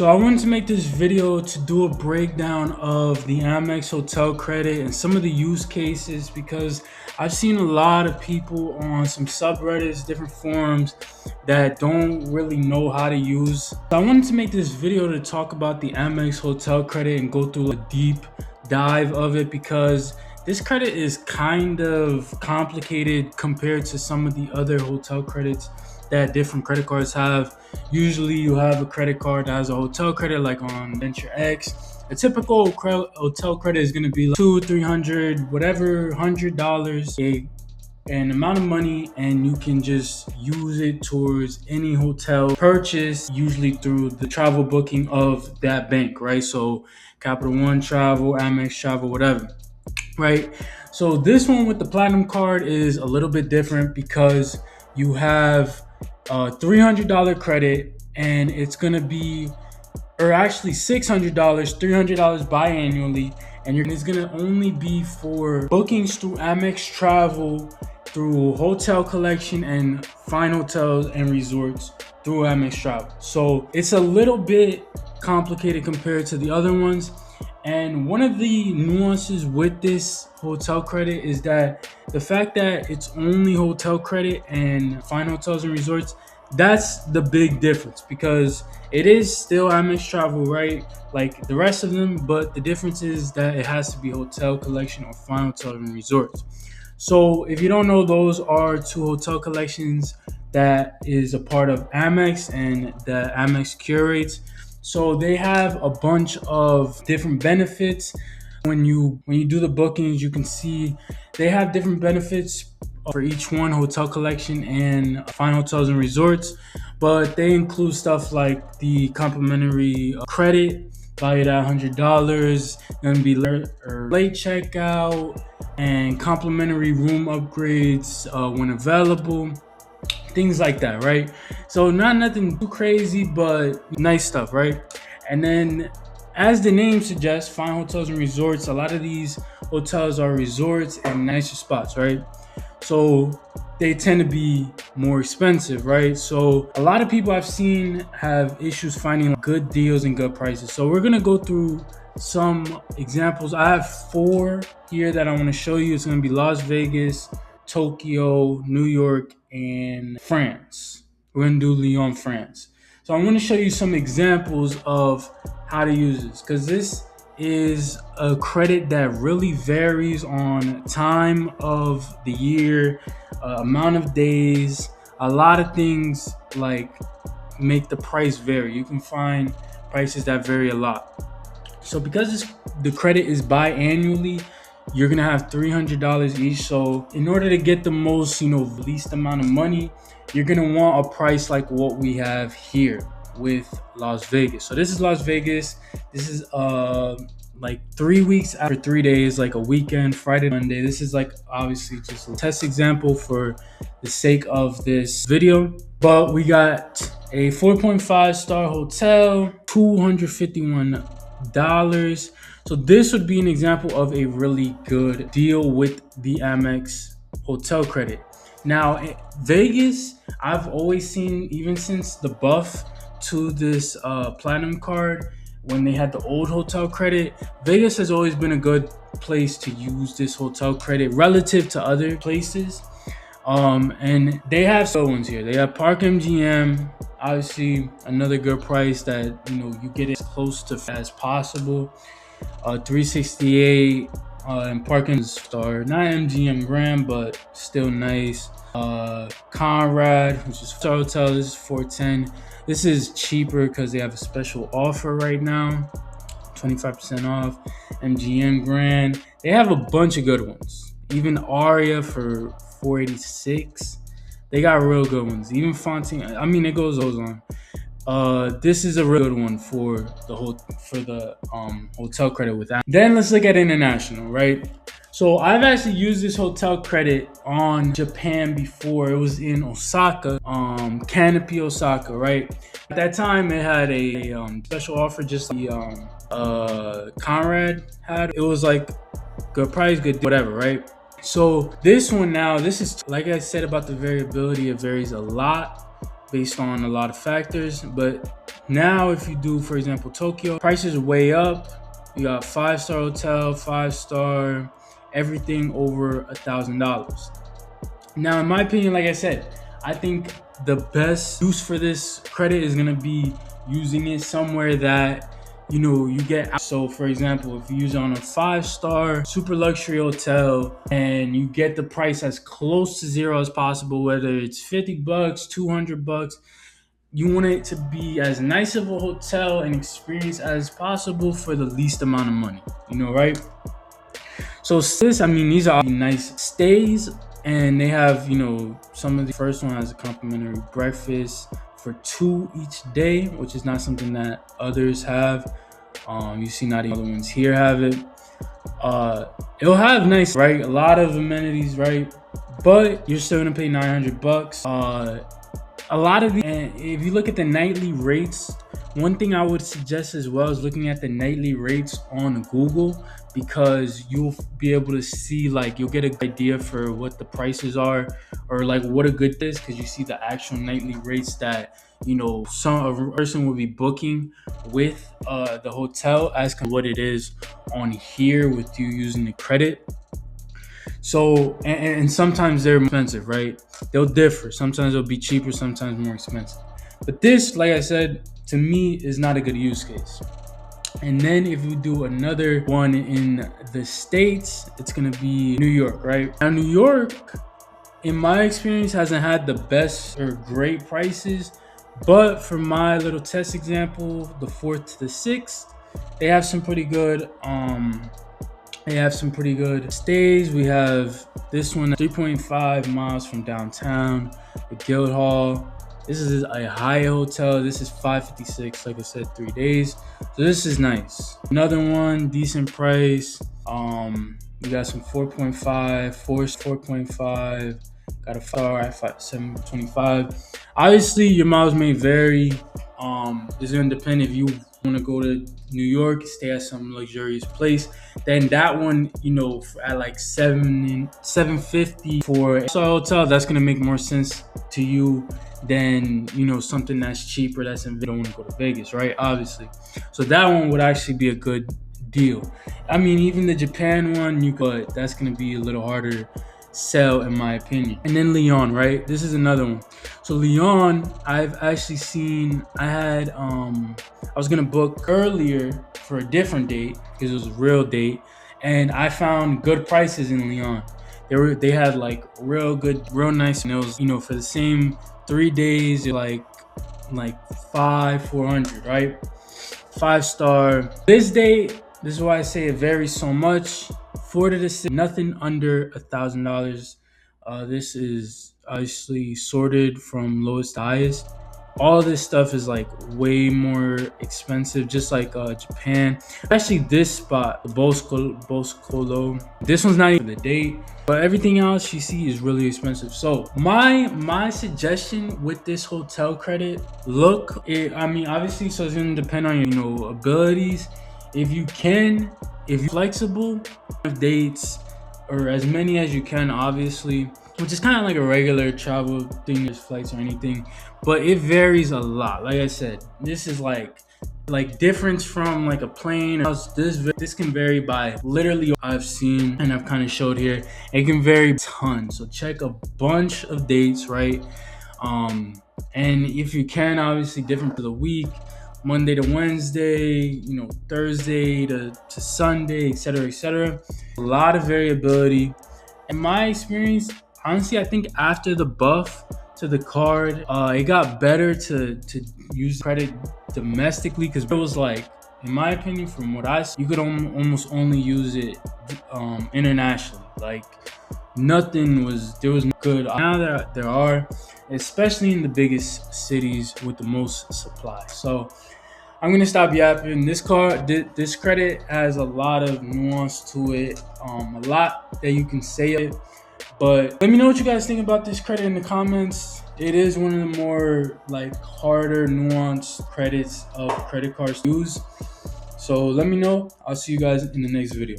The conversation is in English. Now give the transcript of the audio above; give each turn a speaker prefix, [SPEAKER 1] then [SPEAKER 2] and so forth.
[SPEAKER 1] So I wanted to make this video to do a breakdown of the AmEx Hotel Credit and some of the use cases, because I've seen a lot of people on some subreddits, different forums, that don't really know how to use. So I wanted to make this video to talk about the AmEx Hotel Credit and go through a deep dive of it, because this credit is kind of complicated compared to some of the other hotel credits that different credit cards have. Usually you have a credit card that has a hotel credit, like on Venture X. A typical hotel credit is going to be like $200, $300, whatever, $100, an amount of money, and you can just use it towards any hotel purchase, usually through the travel booking of that bank, right? So Capital One Travel, Amex Travel, whatever, right? So this one with the Platinum card is a little bit different, because you have $300 credit, and it's gonna be, or actually $600, $300 biannually, and it's gonna only be for bookings through Amex Travel, through hotel collection, and fine hotels and resorts through Amex Travel. So it's a little bit complicated compared to the other ones. And one of the nuances with this hotel credit is that the fact that it's only hotel credit and fine hotels and resorts, that's the big difference, because it is still Amex Travel, right? Like the rest of them, but the difference is that it has to be hotel collection or fine hotels and resorts. So if you don't know, those are two hotel collections that is a part of Amex and that Amex curates. So they have a bunch of different benefits. When you do the bookings, you can see they have different benefits for each one, hotel collection and fine hotels and resorts. But they include stuff like the complimentary credit valued at $100, going to be late checkout, and complimentary room upgrades when available. Things like that, right? So nothing too crazy, but nice stuff, right? And then, as the name suggests, fine hotels and resorts, a lot of these hotels are resorts and nicer spots, right? So they tend to be more expensive, right? So a lot of people I've seen have issues finding good deals and good prices. So we're gonna go through some examples. I have 4 here that I want to show you. It's gonna be Las Vegas, Tokyo, New York, and France. We're gonna do Lyon, France. So I'm gonna show you some examples of how to use this, because this is a credit that really varies on time of the year, amount of days. A lot of things like make the price vary. You can find prices that vary a lot. So because the credit is biannually, you're gonna have $300 each. So in order to get the most, least amount of money, you're gonna want a price like what we have here with Las Vegas. So this is Las Vegas. This is like 3 weeks after 3 days, like a weekend, Friday, Monday. This is like obviously just a test example for the sake of this video. But we got a 4.5 star hotel, $251. So this would be an example of a really good deal with the Amex Hotel Credit. Now, Vegas, I've always seen, even since the buff to this Platinum card, when they had the old hotel credit, Vegas has always been a good place to use this hotel credit relative to other places. And they have good ones here. They have Park MGM, obviously another good price that you get as close to as possible. 368 and Parking Star, not MGM Grand, but still nice. Conrad, which is Star Hotel, this is 410. This is cheaper because they have a special offer right now, 25% off. MGM Grand, they have a bunch of good ones. Even Aria for 486. They got real good ones. Even Fontaine, it goes on. This is a real good one for the hotel credit with that. Then let's look at international, right? So I've actually used this hotel credit on Japan before. It was in Osaka, Canopy Osaka, right? At that time, it had a special offer, just like the Conrad had. It was like good price, good whatever, right? So this one now, this is, like I said about the variability, it varies a lot based on a lot of factors, but Now, if you do, for example, Tokyo, prices are way up. You got 5-star hotel, 5-star, everything over $1,000. Now, in my opinion, like I said, I think the best use for this credit is gonna be using it somewhere that you get. So, for example, if you use it on a 5-star super luxury hotel and you get the price as close to zero as possible, whether it's $50, $200, you want it to be as nice of a hotel and experience as possible for the least amount of money, right? So this, I mean, these are nice stays, and they have, some of the first one has a complimentary breakfast for 2 each day, which is not something that others have. You see, not even other ones here have it. It'll have nice, right? A lot of amenities, right? But you're still gonna pay $900. A lot of and if you look at the nightly rates, one thing I would suggest as well is looking at the nightly rates on Google, because you'll be able to see, like, you'll get a good idea for what the prices are, or like what a good is, because you see the actual nightly rates that a person will be booking with the hotel as what it is on here with you using the credit. So, and sometimes they're expensive, right? They'll differ. Sometimes they'll be cheaper, sometimes more expensive. But this, like I said, to me is not a good use case. And then if you do another one in the States, it's gonna be New York, right? Now, New York, in my experience, hasn't had the best or great prices, but for my little test example, the 4th to the 6th, they have some pretty good stays. We have this one 3.5 miles from downtown, the Guildhall. This is a Hyatt hotel. This is $556, like I said, 3 days. So this is nice. Another one, decent price. We got some 4.5, 4.5. Got a 5-star at $725. Obviously, your miles may vary. It's gonna depend. If you want to go to New York, stay at some luxurious place, then that one, at like $750 for a hotel, that's gonna make more sense to you than something that's cheaper that's in. Don't want to go to Vegas, right? Obviously, so that one would actually be a good deal. I mean, even the Japan one, but that's gonna be a little harder sell in my opinion. And then Lyon, right? This is another one. So Lyon, I've actually seen, I was gonna book earlier for a different date because it was a real date, and I found good prices in Lyon. They had like real good, real nice meals, for the same 3 days, like $400, right? 5-star. This date, this is why I say it varies so much. 4 to the 6, nothing under $1,000. This is obviously sorted from lowest to highest. All this stuff is like way more expensive, just like Japan. Especially this spot, the Boscolo. This one's not even the date, but everything else you see is really expensive. So my suggestion with this hotel credit, I mean, obviously, so it's gonna depend on your abilities. If you're flexible, dates or as many as you can, obviously, which is kind of like a regular travel thing, there's flights or anything, but it varies a lot. Like I said, this is like difference from like a plane. This can vary by literally, I've seen and I've kind of showed here, it can vary a ton. So check a bunch of dates, right? And if you can, obviously different for the week, Monday to Wednesday, Thursday to Sunday, etc., etc. A lot of variability. In my experience, honestly, I think after the buff to the card, it got better to use credit domestically, because it was like, in my opinion, from what I see, you could almost only use it internationally. Like there was good. Now that there are, especially in the biggest cities with the most supply. So I'm gonna stop yapping. This credit has a lot of nuance to it, a lot that you can say it. But let me know what you guys think about this credit in the comments. It is one of the more like harder, nuanced credits of credit cards to use. So let me know. I'll see you guys in the next video.